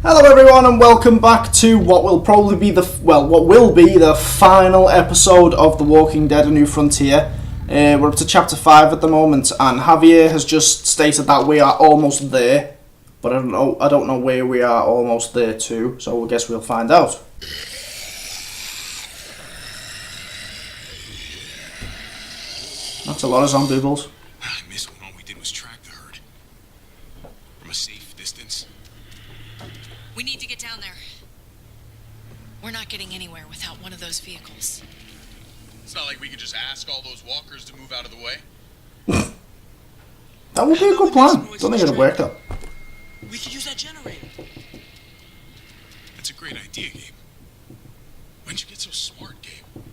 Hello everyone and welcome back to what will probably be the final episode of The Walking Dead: A New Frontier. We're up to chapter 5 at the moment, and Javier has just stated that we are almost there, but I don't know where we are almost there to, so I guess we'll find out. That's a lot of zombie bulls. I miss when all we did was track the herd from a safe distance. We need to get down there. We're not getting anywhere without one of those vehicles. It's not like we could just ask all those walkers to move out of the way. That would be a good plan. Don't think it'll work though. We could use that generator. That's a great idea, Gabe. When'd you get so smart, Gabe?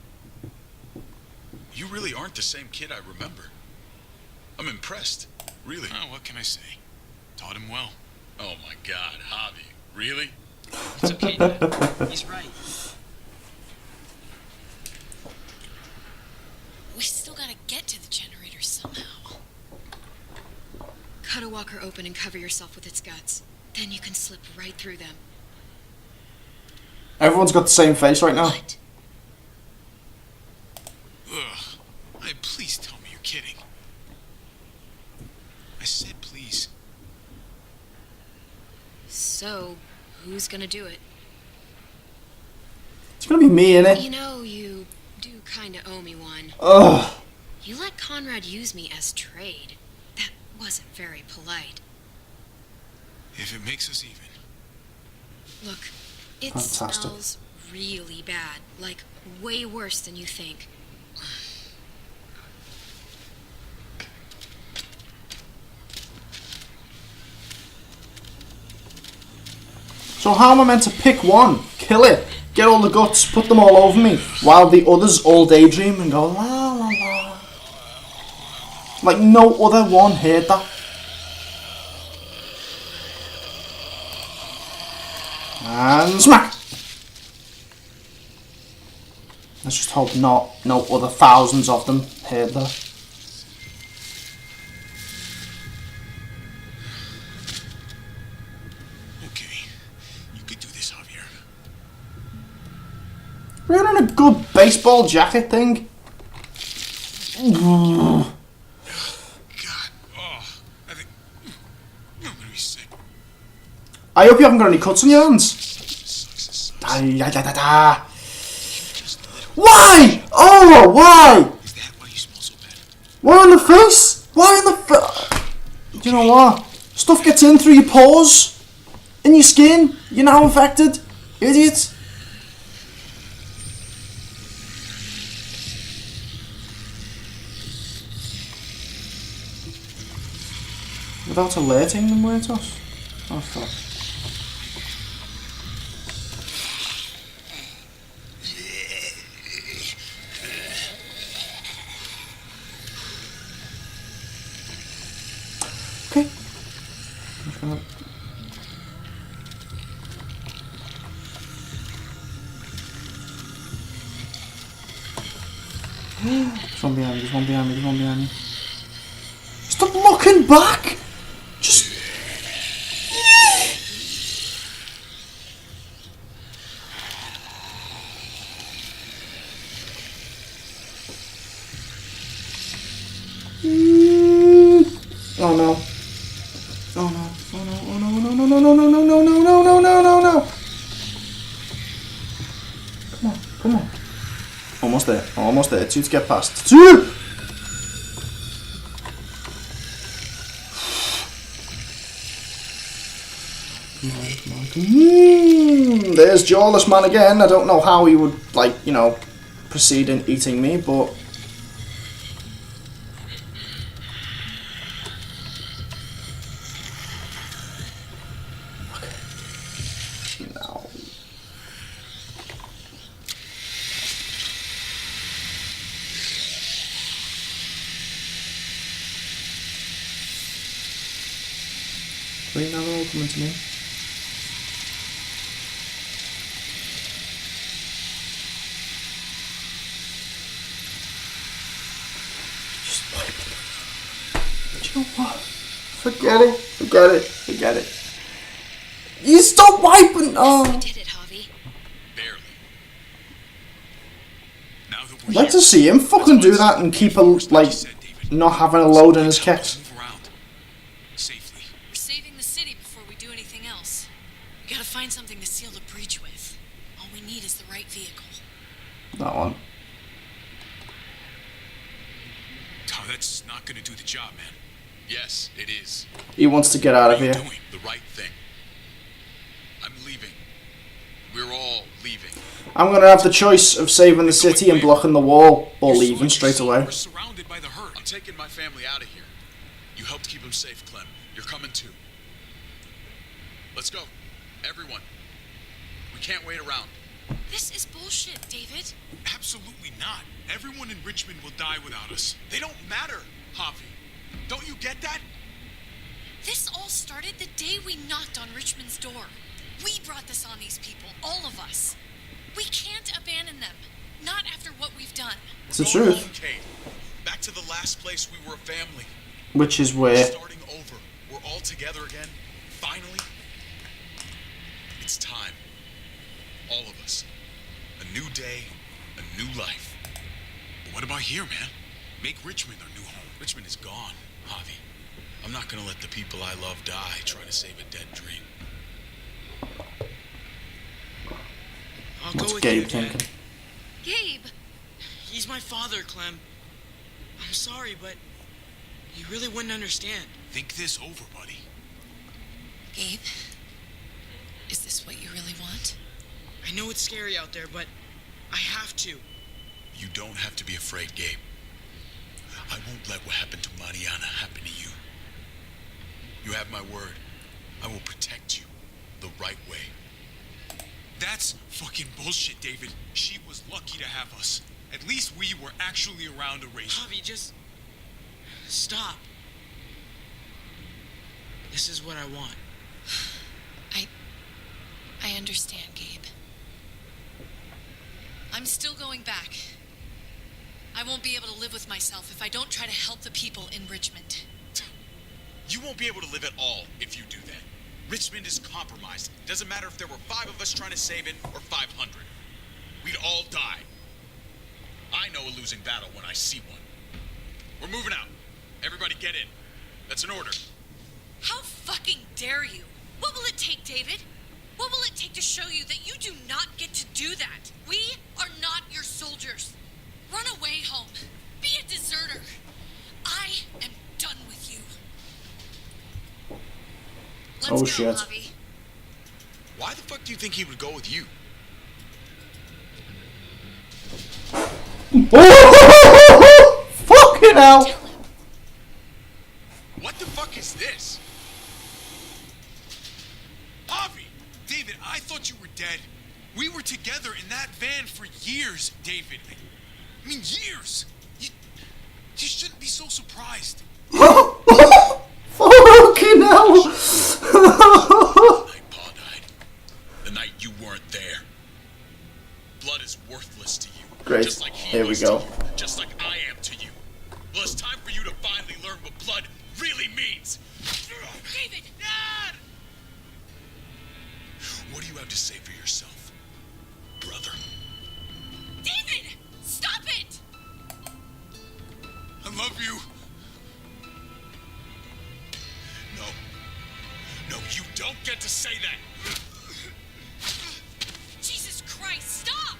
You really aren't the same kid I remember. I'm impressed, really. Oh, what can I say? Taught him well. Oh my God, Javi, really? It's okay, Dad. He's right. We still gotta get to the generator somehow. Cut a walker open and cover yourself with its guts. Then you can slip right through them. Everyone's got the same face right now. What? Ugh. Please tell me you're kidding. I said please. So, who's gonna do it? It's gonna be me, innit? You know, you do kinda owe me one. Ugh. You let Conrad use me as trade. That wasn't very polite. If it makes us even. Look, it Fantastic. smells really bad. Like, way worse than you think. So how am I meant to pick one, kill it, get all the guts, put them all over me, while the others all daydream and go la la la? Like no other one heard that. And smack! Let's just hope no other thousands of them heard that. Wearing a good baseball jacket thing. God. Oh, I think I'm gonna be sick. I hope you haven't got any cuts on your hands. Why? Oh, why? Is that why you smell so bad? Why in the face? Why in the face? You know what? Stuff gets in through your pores, in your skin. You're now infected. Idiot. Without alerting them, where it us? Oh fuck. Okay. I'm just gonna... There's one behind me, there's one behind me, there's one behind me. Stop looking back! Just... Oh no. Oh no. Oh no. Oh no. No no no no no no no no no no no no no. Come on. Come on. Almost there. Almost there. Two to get past. Two! There's Jawless Man again. I don't know how he would, like, you know, proceed in eating me, but... Okay. No. Wait, now they're all coming to me. Do you know what? Forget it. Forget it. Forget it. You stop wiping! Oh. We did it, Javi. Barely. Now that I'd like to see him fucking do that and keep a, like, not having a load in his kit. Move around. Safely. We're saving the city before we do anything else. We gotta find something to seal the breach with. All we need is the right vehicle. That one. Oh, that's not gonna do the job, man. Yes, it is. He wants to get out of here. Doing the right thing. I'm leaving. We're all leaving. I'm gonna have the choice of saving the city and blocking the wall, or leaving straight away. We're surrounded by the herd. I'm taking my family out of here. You helped keep them safe, Clem. You're coming too. Let's go. Everyone. We can't wait around. This is bullshit, David. Absolutely not. Everyone in Richmond will die without us. They don't matter, Javi. Don't you get that? This all started the day we knocked on Richmond's door. We brought this on these people, all of us. We can't abandon them. Not after what we've done. It's the Go truth. home, Kate. Back to the last place we were a family. Which is where... Starting over. We're all together again. Finally. It's time. All of us. A new day. A new life. But what about here, man? Make Richmond our new home. Richmond is gone, Javi. I'm not gonna let the people I love die trying to save a dead dream. I'll go What's with Gabe you, thinking? Dad. Gabe! He's my father, Clem. I'm sorry, but you really wouldn't understand. Think this over, buddy. Gabe? Is this what you really want? I know it's scary out there, but I have to. You don't have to be afraid, Gabe. I won't let what happened to Mariana happen to you. You have my word. I will protect you the right way. That's fucking bullshit, David. She was lucky to have us. At least we were actually around to raise her. Javi, just stop. This is what I want. I understand, Gabe. I'm still going back. I won't be able to live with myself if I don't try to help the people in Richmond. You won't be able to live at all if you do that. Richmond is compromised. Doesn't matter if there were 5 of us trying to save it or 500. We'd all die. I know a losing battle when I see one. We're moving out. Everybody get in. That's an order. How fucking dare you? What will it take, David? What will it take to show you that you do not get to do that? We are not your soldiers. Run away home. Be a deserter. I am done with you. Let's Oh, go, shit. Javi. Why the fuck do you think he would go with you? Fucking hell! Tell him. What the fuck is this? Javi! David, I thought you were dead. We were together in that van for years, David. I mean, years. You shouldn't be so surprised. Fucking hell! The night Pa died. The night you weren't there. Blood is worthless to you. Great. Just like he Here we was go. to you. Just like I am to you. Well, it's time for you to finally learn what blood really means. David! Dad! What do you have to say for yourself, brother? David! Stop it! I love you. No, you don't get to say that. Jesus Christ, stop!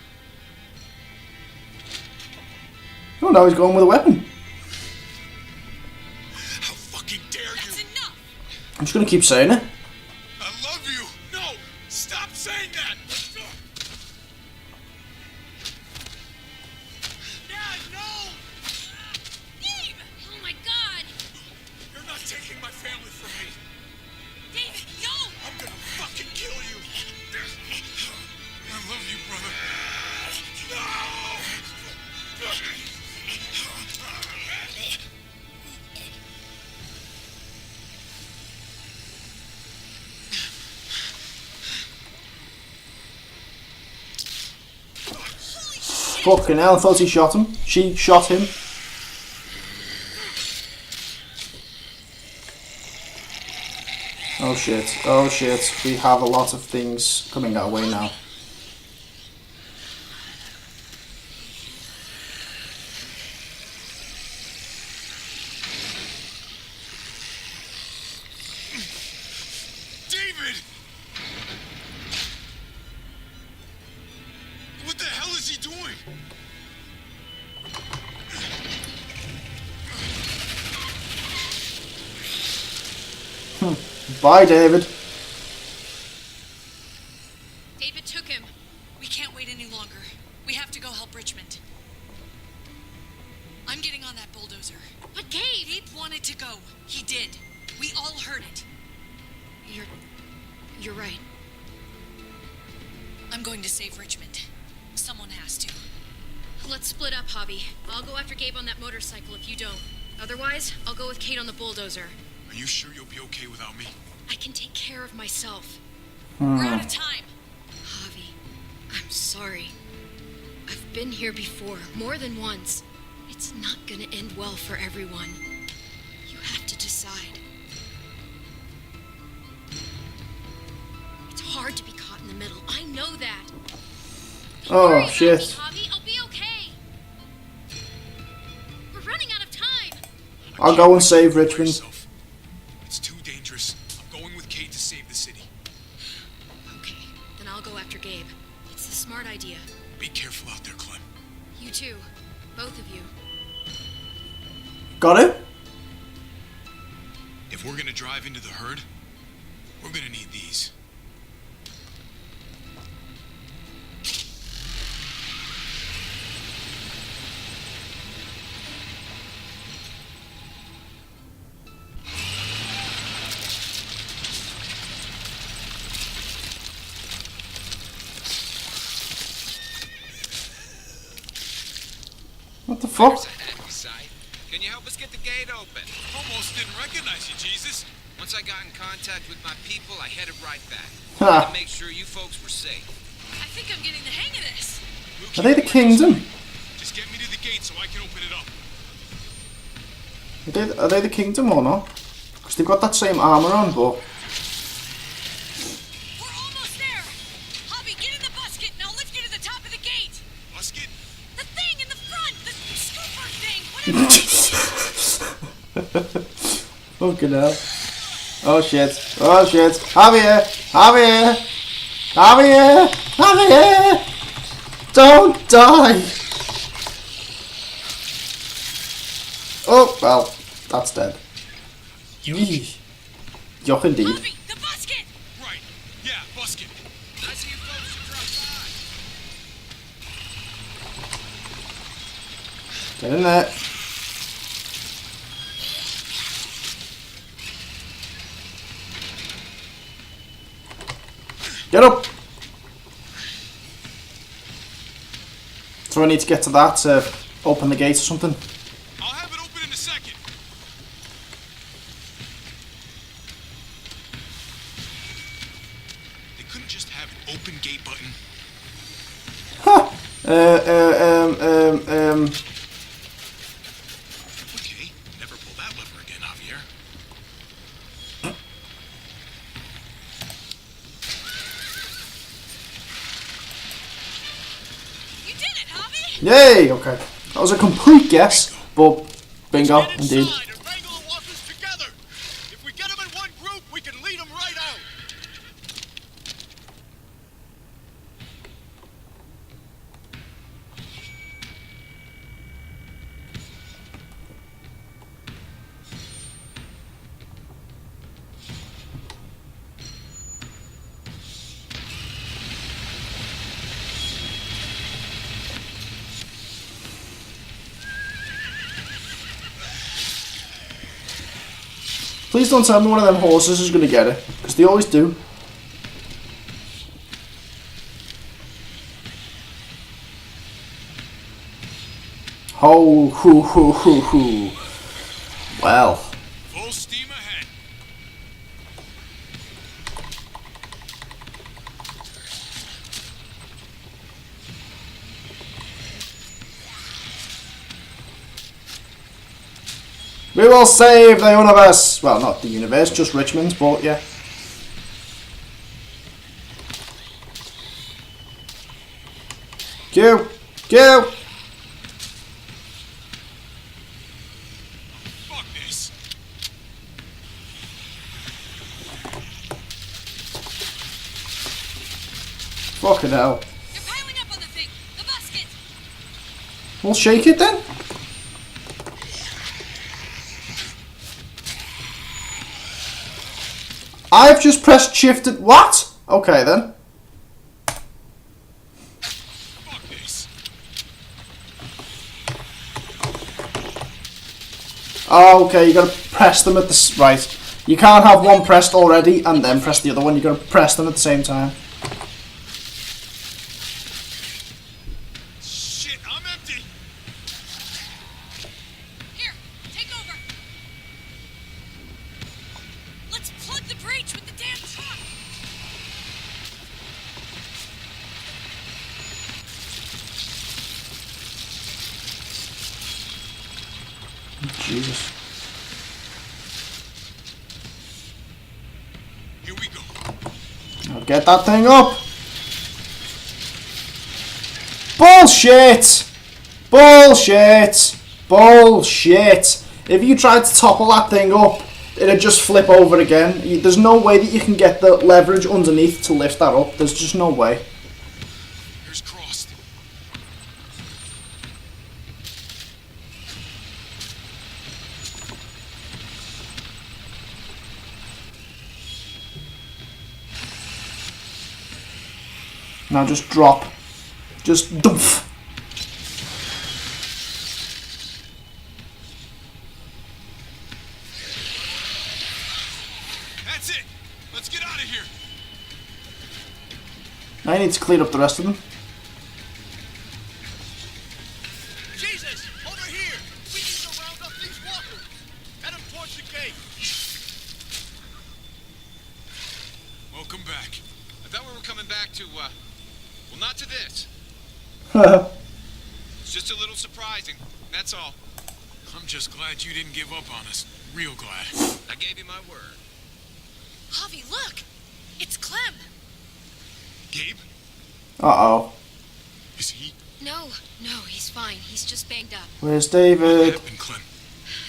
Oh, now he's going with a weapon. How fucking dare That's you? enough! I'm just gonna keep saying it. I love you. No, stop saying that. Dad, no! Gabe! Oh my god! You're not taking my family from me. David, no! I'm gonna fucking kill you. I love you, brother. Fucking hell, I thought he shot him. She shot him. Oh shit. Oh shit. We have a lot of things coming our way now. David! What the hell is he doing? Bye, David. David took him. We can't wait any longer. We have to go help Richmond. I'm getting on that bulldozer. But Gabe! Gabe wanted to go. He did. We all heard it. You're right. I'm going to save Richmond. Someone has to. Let's split up, Hobby. I'll go after Gabe on that motorcycle if you don't. Otherwise, I'll go with Kate on the bulldozer. Are you sure you'll be okay without me? I can take care of myself. We're out of time. Javi, I'm sorry. I've been here before, more than once. It's not gonna end well for everyone. You have to decide. It's hard to be caught in the middle. I know that. Don't worry Oh about shit. me, Javi. I'll be okay. We're running out of time. I'll go and save Richmond. Yourself. It's too dangerous. I'm going with Kate to save the city. Okay, then I'll go after Gabe. It's a smart idea. Be careful out there, Clem. You too. Both of you. Got it? If we're gonna drive into the herd, we're gonna need these. What the fuck? There's a happy sight. Can you help us get the gate open? Almost didn't recognize you, Jesus. Once I got in contact with my people, I headed right back. Ha. To make sure you folks were safe. I think I'm getting the hang of this. We'll Are they the keep it where kingdom? you- Just get me to the gate so I can open it up. Are they the kingdom or not? Because they've got that same armor on, but We're almost there. Hobby, get in the busket and I'll lift you to the top of the gate. Musket? The thing in the front, the scooper thing, whatever. fucking hell. Oh shit. Oh shit. Javier! Javier! Javier! Javier! Don't die! Oh, well, that's dead. Yee. Yuck indeed. Hobby, the busket. Right. Yeah, Musket. Nice of you folks to drop by. Get in there. Get up! So I need to get to that to open the gate or something. I'll have it open in a second. They couldn't just have an open gate button. Ha! Okay, never pull that lever again, Javier. You did it, Hobby. Yay! Okay. That was a complete guess, but bingo, Get indeed. inside and wrangle the walkers together. If we get them in one group, we can lead them right out. Please don't tell me one of them horses is gonna get it, because they always do. Ho, hoo, hoo, hoo, hoo. Well, Full steam ahead. we will save the universe. Well, not the universe, just Richmond, but yeah. Go! Go! Fuck this. Fucking hell. They're piling up on the thing. The basket. We'll shake it then. I've just pressed shift at what? Okay then. Fuck this. Oh, okay, you gotta press them at the right. You can't have one pressed already and then press the other one. You gotta press them at the same time. Shit, I'm empty. Here, take over. Let's plug the breach with the damn truck. Jesus. Here we go. Now get that thing up. Bullshit! Bullshit! Bullshit! If you tried to topple that thing up, it'd just flip over again. There's no way that you can get the leverage underneath to lift that up. There's just no way. Here's crossed. Now just drop. Just dumph. That's it. Let's get out of here. Now you need to clean up the rest of them. Jesus, over here. We need to round up these walkers. Head them towards the gate. Welcome back. I thought we were coming back to, well, not to this. It's just a little surprising, that's all. I'm just glad you didn't give up on us. Real glad. I gave you my word. Javi, look. It's Clem. Gabe? Uh-oh. Is he? No, he's fine. He's just banged up. Where's What David? happened, Clem?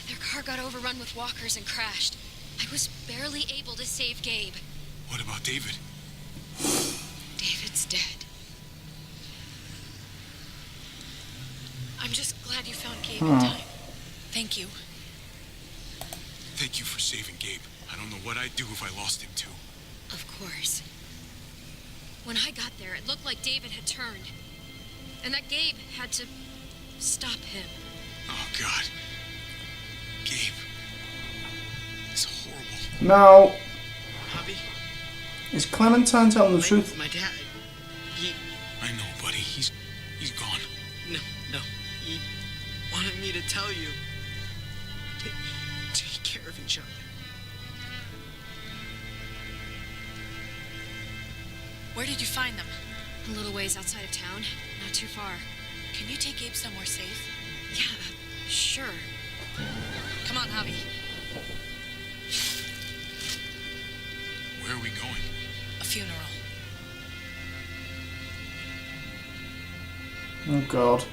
Their car got overrun with walkers and crashed. I was barely able to save Gabe. What about David? David's dead. I'm just glad you found Gabe in time. Thank you. Thank you for saving Gabe. I don't know what I'd do if I lost him too. Of course. When I got there, it looked like David had turned. And that Gabe had to stop him. Oh, God. Gabe. It's horrible. No. Javi, Is Clementine telling the truth? my dad, he, I know, buddy. He's gone. no, he wanted me to tell you. Take care of each other. Where did you find them? A little ways outside of town. Not too far. Can you take Gabe somewhere safe? Yeah, sure. Come on, Javi. Where are we going? A funeral. Oh god.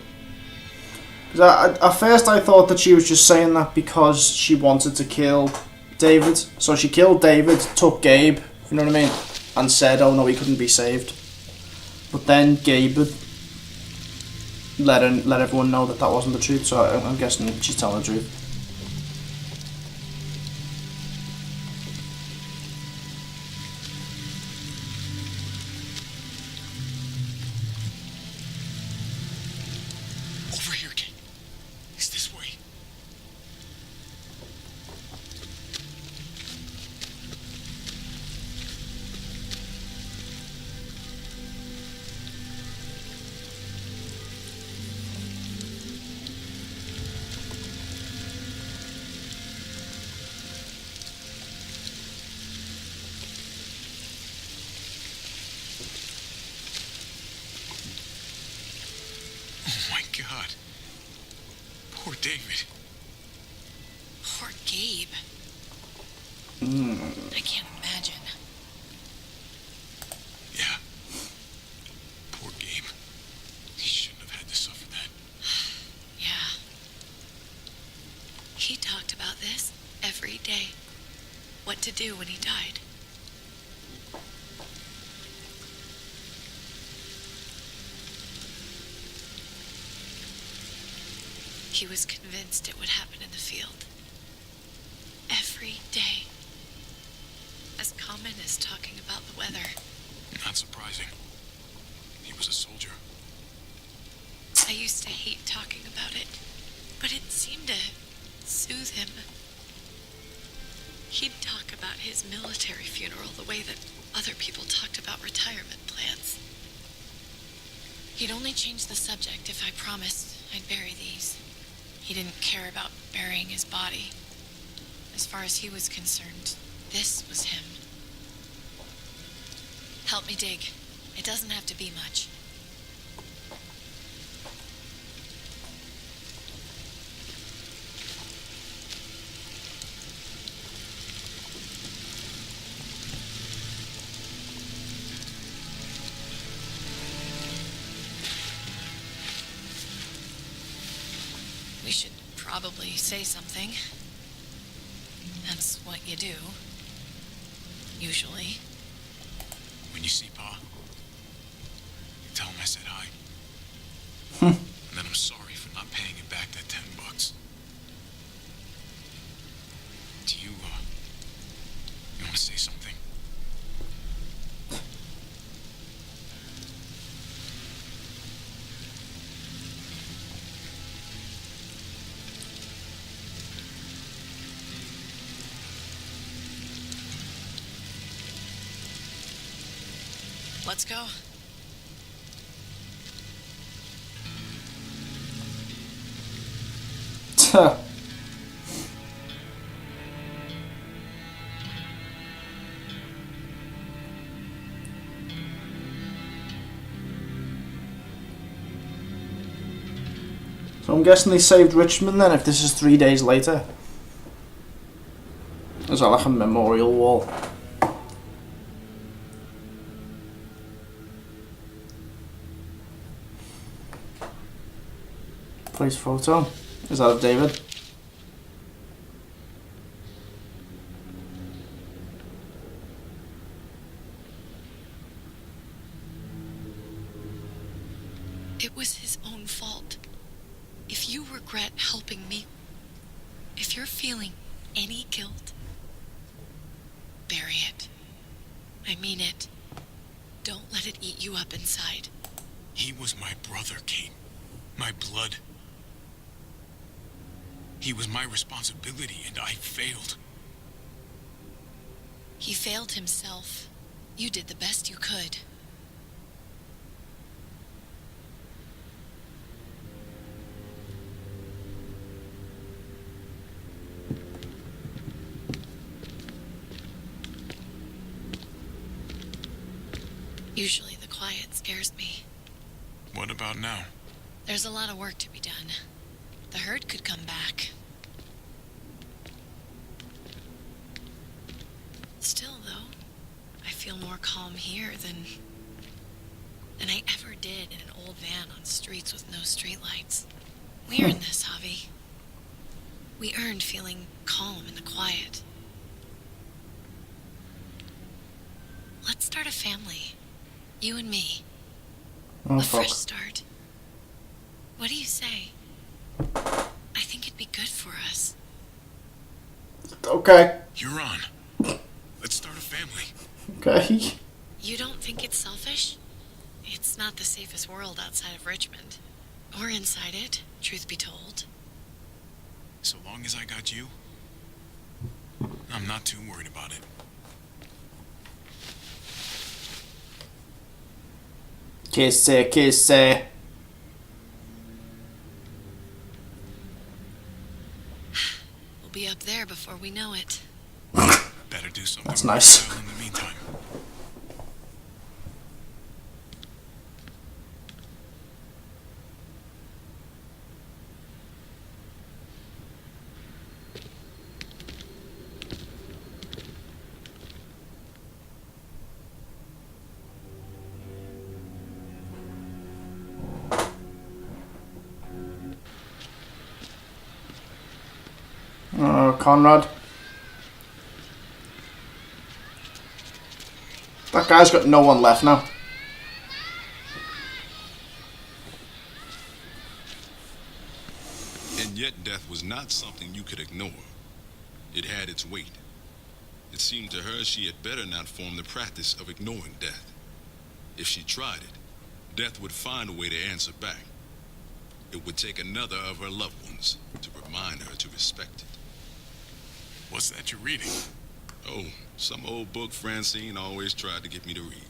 'Cause at first I thought that she was just saying that because she wanted to kill David. So she killed David, took Gabe, you know what I mean? And said, oh no, he couldn't be saved. But then Gabe let everyone know that that wasn't the truth, so I'm guessing she's telling the truth. Over here, Gabe. It's this way. Oh my God. Poor David. Poor Gabe. I can't imagine. Yeah. Poor Gabe. He should day what to do when he died. He was convinced it would happen in the field. Every day. As common as talking about the weather. Not surprising. He was a soldier. I used to hate talking about it, but it seemed to soothe him. He'd talk about his military funeral the way that other people talked about retirement plans. He'd only change the subject if I promised I'd bury these. He didn't care about burying his body. As far as he was concerned, this was him. Help me dig. It doesn't have to be much. We should probably say something. That's what you do. Usually. When you see Pa, tell him I said hi. Hmm. And then I'm sorry for not paying him back that $10. Do you want to say something? Let's go. Tuh. So I'm guessing they saved Richmond then if this is 3 days later. Is that like a memorial wall? Place photo. Is that of David? It was his own fault. If you regret helping me, if you're feeling any guilt, bury it. I mean it. Don't let it eat you up inside. He was my brother, Kate. My blood. He was my responsibility, and I failed. He failed himself. You did the best you could. Usually the quiet scares me. What about now? There's a lot of work to be done. The herd could come back. Still, though, I feel more calm here than I ever did in an old van on streets with no streetlights. We earned this, Javi. We earned feeling calm in the quiet. Let's start a family. You and me. Oh A fuck. fresh start. What do you say? I think it'd be good for us. Okay. You're on. Let's start a family. Okay. You don't think it's selfish? It's not the safest world outside of Richmond. Or inside it, truth be told. So long as I got you, I'm not too worried about it. Kissy, kissy. We'll be up there before we know it. Better do something. That's nice. worthwhile in the meantime. Conrad. That guy's got no one left now. And yet death was not something you could ignore. It had its weight. It seemed to her she had better not form the practice of ignoring death. If she tried it, death would find a way to answer back. It would take another of her loved ones to remind her to respect it. What's that you're reading? Oh, some old book Francine always tried to get me to read.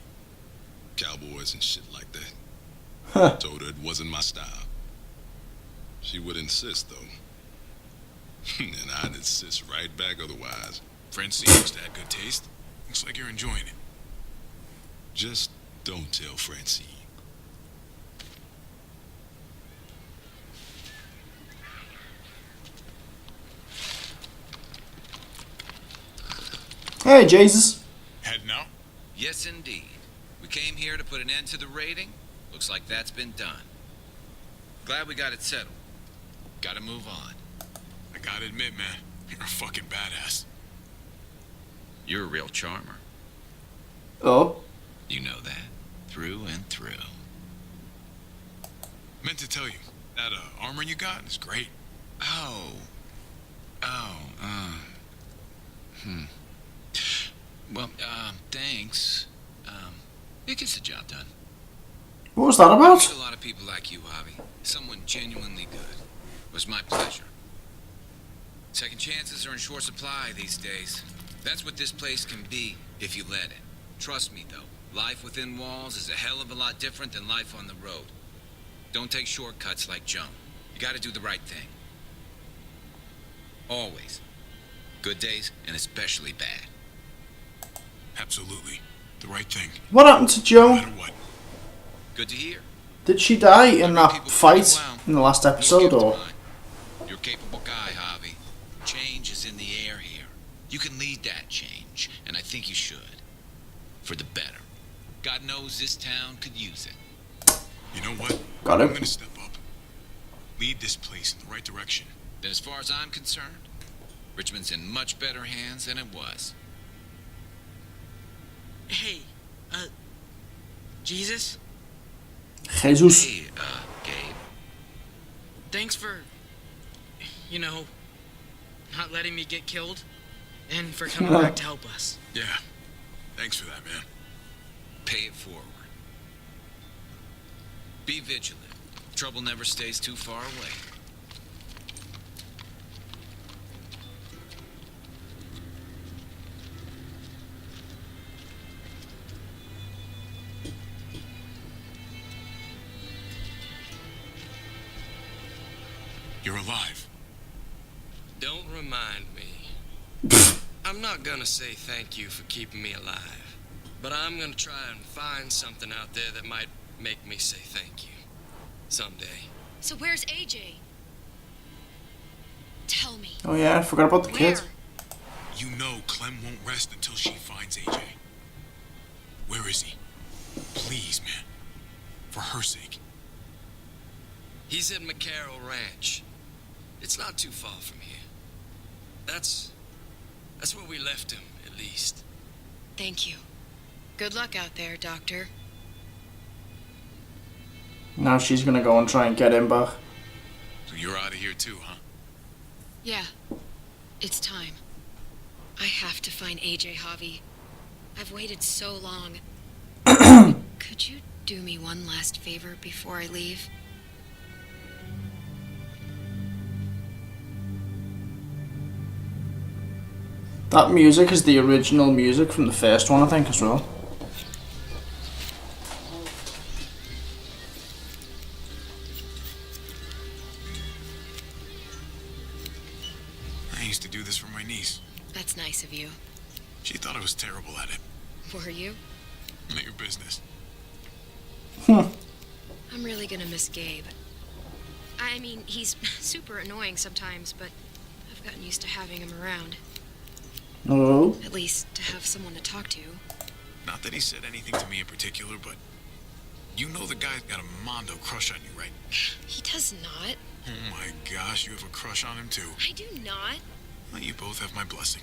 Cowboys and shit like that. Huh. Told her it wasn't my style. She would insist, though. And I'd insist right back otherwise. Francine used to have good taste. Looks like you're enjoying it. Just don't tell Francine. Hey, Jesus. Heading out? Yes, indeed. We came here to put an end to the raiding. Looks like that's been done. Glad we got it settled. Gotta move on. I gotta admit, man, you're a fucking badass. You're a real charmer. Oh. You know that. Through and through. Meant to tell you, that armor you got is great. Oh. Well, thanks. It gets the job done. What was that I about? meet a lot of people like you, Javi. Someone genuinely good. It was my pleasure. Second chances are in short supply these days. That's what this place can be, if you let it. Trust me, though. Life within walls is a hell of a lot different than life on the road. Don't take shortcuts like Joan. You gotta do the right thing. Always. Good days, and especially bad. Absolutely. The right thing. What happened to No Joe? matter what. Good to hear. Did she die in that People fight do well. in the last No episode, guilt or? of mine. You're a capable guy, Javi. Change is in the air here. You can lead that change, and I think you should. For the better. God knows this town could use it. You know what? Got I'm it. gonna step up. Lead this place in the right direction. Then as far as I'm concerned, Richmond's in much better hands than it was. Hey, Jesus? Jesus. Hey, Gabe. Thanks for, not letting me get killed. And for coming back to help us. Yeah. Thanks for that, man. Pay it forward. Be vigilant. Trouble never stays too far away. You're alive. Don't remind me. I'm not gonna say thank you for keeping me alive, but I'm gonna try and find something out there that might make me say thank you. Someday. So where's AJ? Tell me. Oh yeah, I forgot about the Where? kid. You know Clem won't rest until she finds AJ. Where is he? Please, man. For her sake. He's at McCarroll Ranch. It's not too far from here. That's where we left him, at least. Thank you. Good luck out there, Doctor. Now she's gonna go and try and get him back. So you're out of here too, huh? Yeah. It's time. I have to find AJ, Javi. I've waited so long. Could you do me one last favor before I leave? That music is the original music from the first one, I think, as well. I used to do this for my niece. That's nice of you. She thought I was terrible at it. Were you? None of your business. I'm really gonna miss Gabe. I mean, he's super annoying sometimes, but I've gotten used to having him around. Oh. At least to have someone to talk to. Not that he said anything to me in particular, but you know the guy's got a Mondo crush on you, right? He does not. Oh my gosh, you have a crush on him too. I do not. Well, you both have my blessing.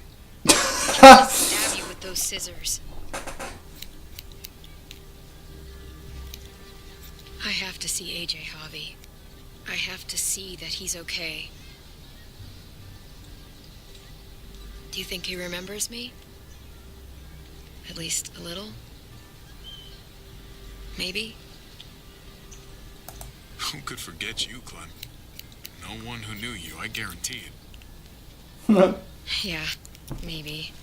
I'll stab you with those scissors. I have to see AJ, Javi. I have to see that he's okay. Do you think he remembers me? At least a little? Maybe? Who could forget you, Clem? No one who knew you, I guarantee it. Yeah, maybe.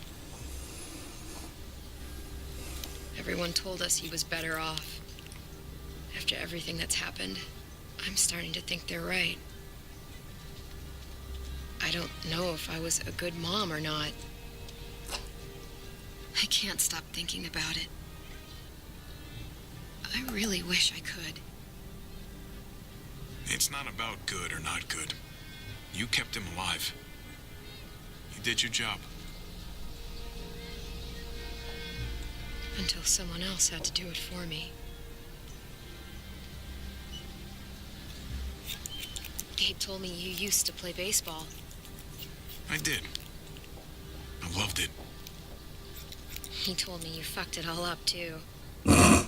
Everyone told us he was better off. After everything that's happened, I'm starting to think they're right. I don't know if I was a good mom or not. I can't stop thinking about it. I really wish I could. It's not about good or not good. You kept him alive. You did your job. Until someone else had to do it for me. Gabe told me you used to play baseball. I did. I loved it. He told me you fucked it all up, too. Yep.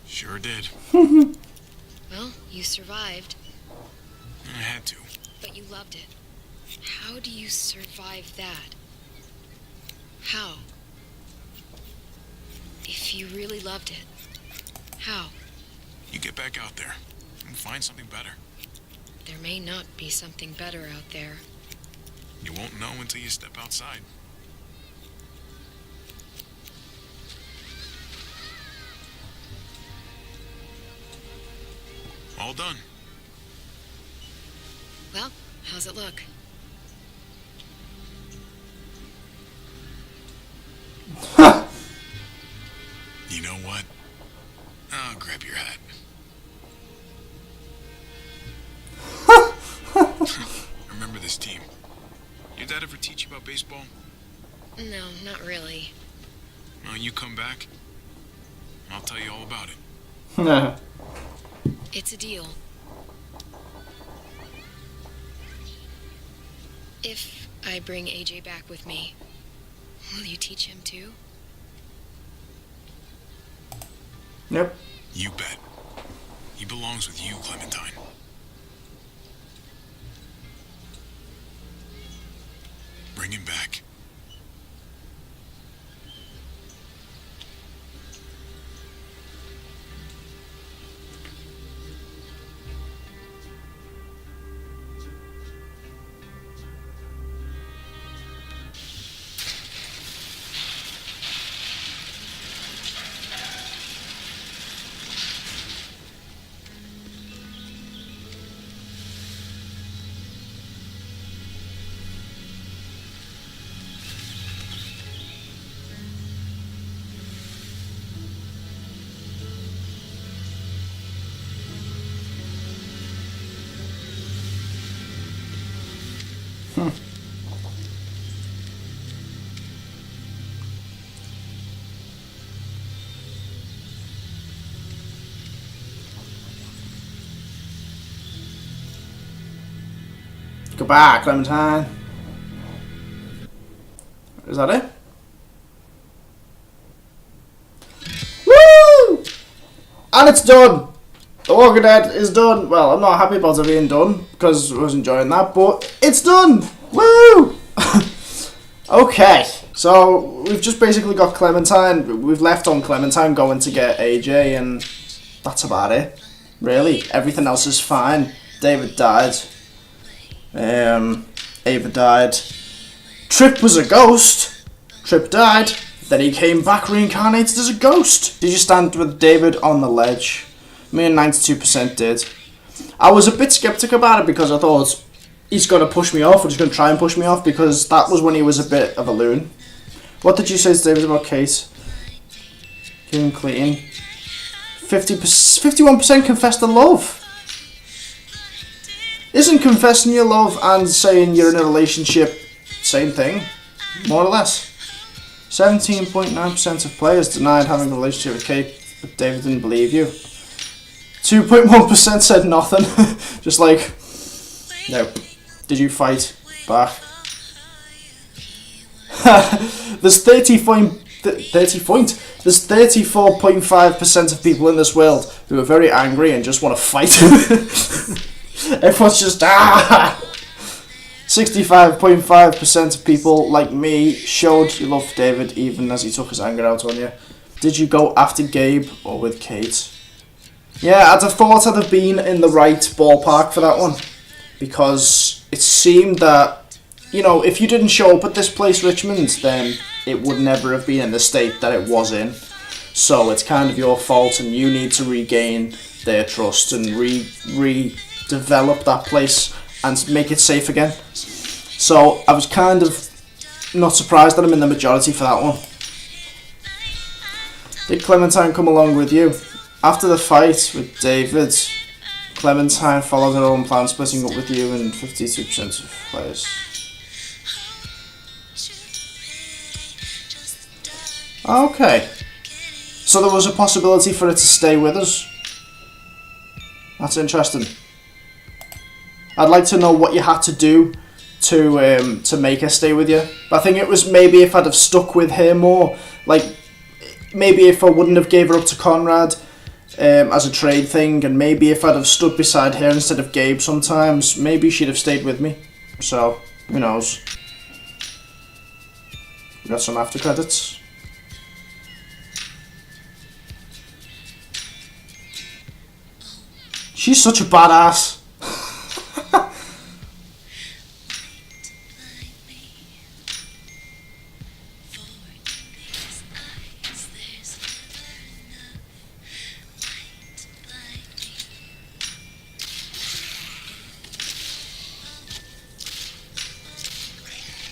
Sure did. Well, you survived. I had to. But you loved it. How do you survive that? How? If you really loved it, how? You get back out there and find something better. There may not be something better out there. You won't know until you step outside. All done. Well, how's it look? You know what? I'll grab your hat. Remember this team. Your dad ever teach you about baseball? No, not really. Well, you come back, I'll tell you all about it. It's a deal. If I bring AJ back with me, will you teach him too? Yep. You bet. He belongs with you, Clementine. Bring him back. Goodbye, Clementine. Is that it? Woo! And it's done! The Walking Dead is done. Well, I'm not happy about it being done because I was enjoying that, but it's done! Woo! Okay, so we've just basically got Clementine. We've left on Clementine going to get AJ, and that's about it. Really, everything else is fine. David died. Ava died. Trip was a ghost. Trip died. Then he came back reincarnated as a ghost. Did you stand with David on the ledge? Me and 92% did. I was a bit skeptic about it because I thought he's going to push me off, or he's going to try and push me off, because that was when he was a bit of a loon. What did you say to David about Kate? Kim Clayton. 51% confessed to love. Isn't confessing your love and saying you're in a relationship same thing? More or less. 17.9% of players denied having a relationship with Kate, but David didn't believe you. 2.1% said nothing. Just like, nope. Did you fight back? There's There's 34.5% of people in this world who are very angry and just want to fight. Everyone's just 65.5% of people like me showed you love for David even as he took his anger out on you. Did you go after Gabe or with Kate? Yeah, I'd have thought I'd have been in the right ballpark for that one, because it seemed that, you know, if you didn't show up at this place, Richmond, then it would never have been in the state that it was in. So it's kind of your fault, and you need to regain their trust and redevelop that place and make it safe again. So I was kind of not surprised that I'm in the majority for that one. Did Clementine come along with you? After the fight with David, Clementine followed her own plan, splitting up with you and 52% of players. Okay. So there was a possibility for it to stay with us. That's interesting. I'd like to know what you had to do to make her stay with you. But I think it was maybe if I'd have stuck with her more, like maybe if I wouldn't have gave her up to Conrad as a trade thing, and maybe if I'd have stood beside her instead of Gabe sometimes, maybe she'd have stayed with me. So, who knows. We got some after credits. She's such a badass.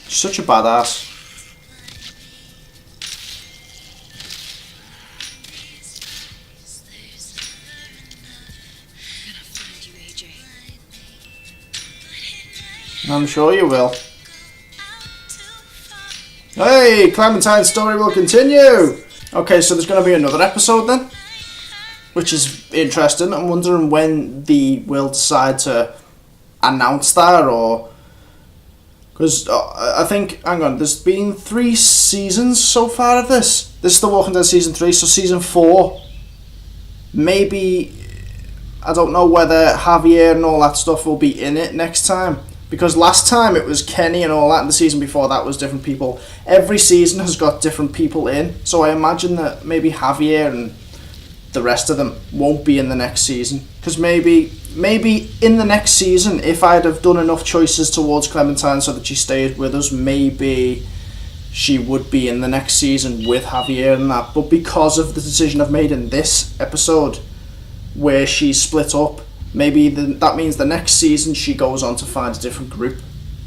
Such a badass. I'm sure you will. Hey, Clementine's story will continue! Okay, so there's going to be another episode then, which is interesting. I'm wondering when they will decide to announce that, or... Because I think, hang on, there's been 3 seasons so far of this. This is The Walking Dead Season 3, so Season 4, maybe, I don't know whether Javier and all that stuff will be in it next time. Because last time it was Kenny and all that, and the season before that was different people. Every season has got different people in, so I imagine that maybe Javier and the rest of them won't be in the next season. Because maybe in the next season, if I'd have done enough choices towards Clementine so that she stayed with us, maybe she would be in the next season with Javier and that. But because of the decision I've made in this episode, where she's split up, maybe that means the next season she goes on to find a different group.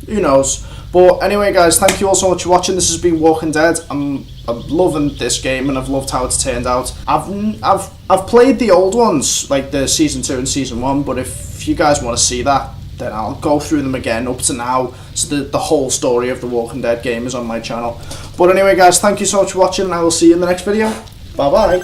Who knows? But anyway, guys, thank you all so much for watching. This has been Walking Dead. I'm loving this game, and I've loved how it's turned out. I've played the old ones, like the Season 2 and Season 1, but if you guys want to see that, then I'll go through them again up to now. So the whole story of the Walking Dead game is on my channel. But anyway, guys, thank you so much for watching, and I will see you in the next video. Bye-bye.